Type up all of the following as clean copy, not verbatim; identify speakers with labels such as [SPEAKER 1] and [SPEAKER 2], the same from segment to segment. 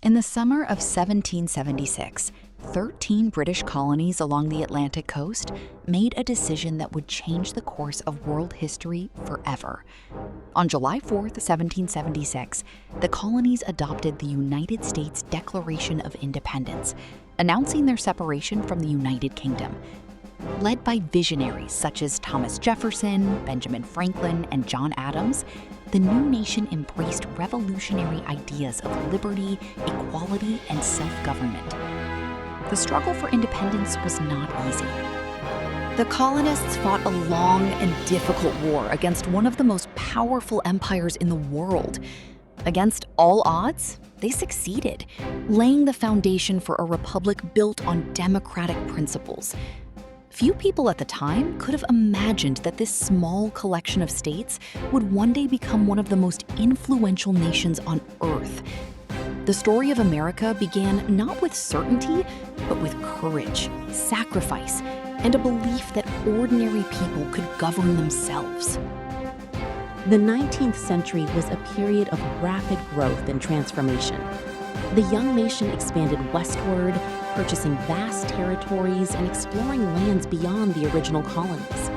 [SPEAKER 1] In the summer of 1776, 13 British colonies along the Atlantic coast made a decision that would change the course of world history forever. On July 4th, 1776, the colonies adopted the United States Declaration of Independence, announcing their separation from the United Kingdom. Led by visionaries such as Thomas Jefferson, Benjamin Franklin, and John Adams, the new nation embraced revolutionary ideas of liberty, equality, and self-government. The struggle for independence was not easy. The colonists fought a long and difficult war against one of the most powerful empires in the world. Against all odds, they succeeded, laying the foundation for a republic built on democratic principles. Few people at the time could have imagined that this small collection of states would one day become one of the most influential nations on Earth. The story of America began not with certainty, but with courage, sacrifice, and a belief that ordinary people could govern themselves.
[SPEAKER 2] The 19th century was a period of rapid growth and transformation. The young nation expanded westward, purchasing vast territories and exploring lands beyond the original colonies.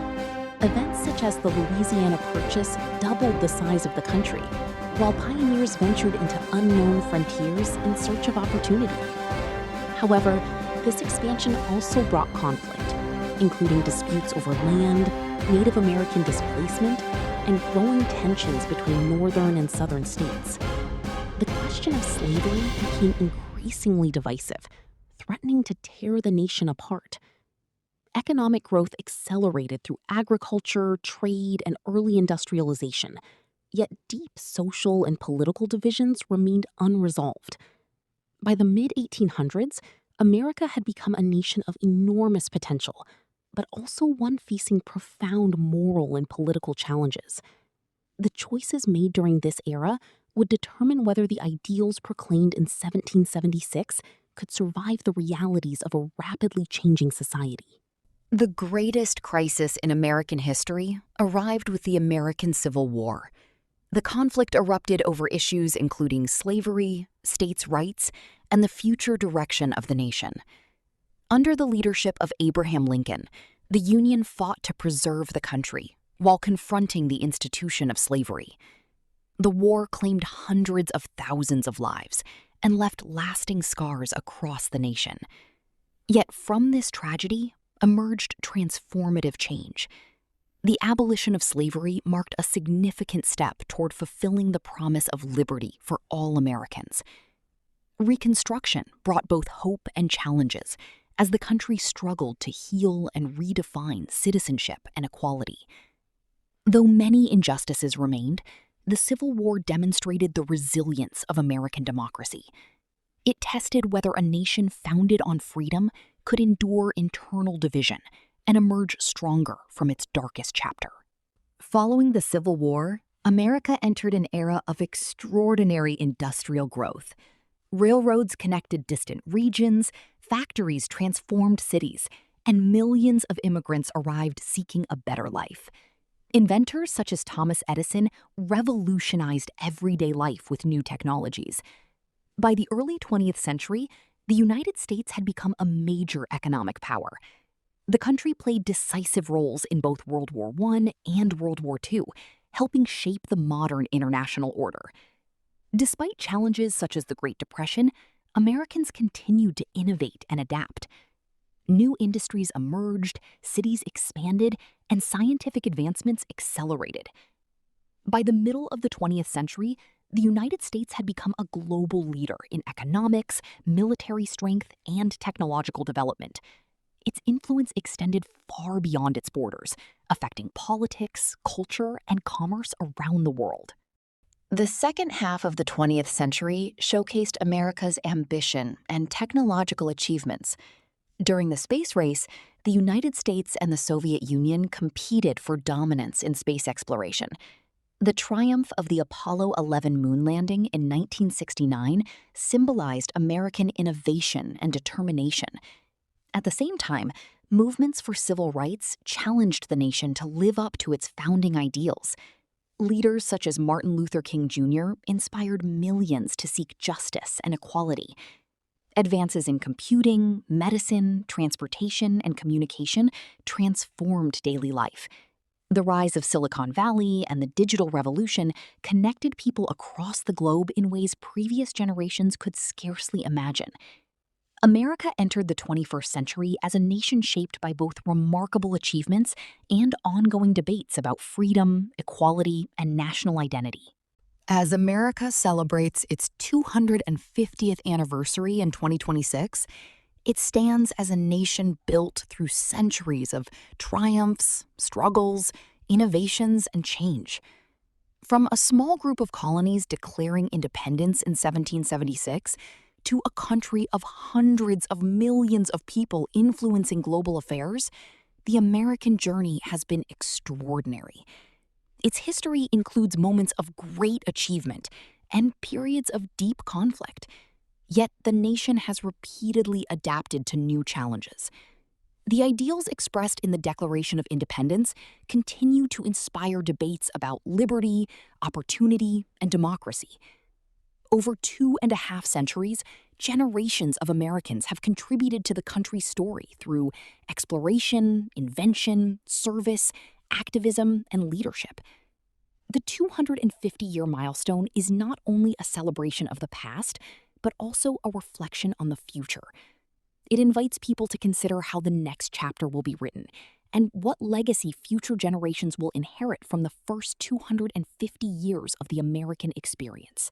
[SPEAKER 2] Events such as the Louisiana Purchase doubled the size of the country, while pioneers ventured into unknown frontiers in search of opportunity. However, this expansion also brought conflict, including disputes over land, Native American displacement, and growing tensions between northern and southern states. The question of slavery became increasingly divisive, threatening to tear the nation apart. Economic growth accelerated through agriculture, trade, and early industrialization, yet deep social and political divisions remained unresolved. By the mid-1800s, America had become a nation of enormous potential, but also one facing profound moral and political challenges. The choices made during this era would determine whether the ideals proclaimed in 1776 could survive the realities of a rapidly changing society.
[SPEAKER 1] The greatest crisis in American history arrived with the American Civil War. The conflict erupted over issues including slavery, states' rights, and the future direction of the nation. Under the leadership of Abraham Lincoln, the Union fought to preserve the country while confronting the institution of slavery. The war claimed hundreds of thousands of lives and left lasting scars across the nation. Yet from this tragedy emerged transformative change. The abolition of slavery marked a significant step toward fulfilling the promise of liberty for all Americans. Reconstruction brought both hope and challenges as the country struggled to heal and redefine citizenship and equality. Though many injustices remained, the Civil War demonstrated the resilience of American democracy. It tested whether a nation founded on freedom could endure internal division and emerge stronger from its darkest chapter. Following the Civil War, America entered an era of extraordinary industrial growth. Railroads connected distant regions, factories transformed cities, and millions of immigrants arrived seeking a better life. Inventors such as Thomas Edison revolutionized everyday life with new technologies. By the early 20th century, the United States had become a major economic power. The country played decisive roles in both World War I and World War II, helping shape the modern international order. Despite challenges such as the Great Depression, Americans continued to innovate and adapt. New industries emerged, cities expanded, and scientific advancements accelerated. By the middle of the 20th century, the United States had become a global leader in economics, military strength, and technological development. Its influence extended far beyond its borders, affecting politics, culture, and commerce around the world. The second half of the 20th century showcased America's ambition and technological achievements. During the space race, the United States and the Soviet Union competed for dominance in space exploration. The triumph of the Apollo 11 moon landing in 1969 symbolized American innovation and determination. At the same time, movements for civil rights challenged the nation to live up to its founding ideals. Leaders such as Martin Luther King Jr. inspired millions to seek justice and equality. Advances in computing, medicine, transportation, and communication transformed daily life. The rise of Silicon Valley and the digital revolution connected people across the globe in ways previous generations could scarcely imagine. America entered the 21st century as a nation shaped by both remarkable achievements and ongoing debates about freedom, equality, and national identity. As America celebrates its 250th anniversary in 2026, it stands as a nation built through centuries of triumphs, struggles, innovations, and change. From a small group of colonies declaring independence in 1776 to a country of hundreds of millions of people influencing global affairs, the American journey has been extraordinary. Its history includes moments of great achievement and periods of deep conflict. Yet the nation has repeatedly adapted to new challenges. The ideals expressed in the Declaration of Independence continue to inspire debates about liberty, opportunity, and democracy. Over 2.5 centuries, generations of Americans have contributed to the country's story through exploration, invention, service, activism, and leadership. The 250-year milestone is not only a celebration of the past, but also a reflection on the future. It invites people to consider how the next chapter will be written and what legacy future generations will inherit from the first 250 years of the American experience.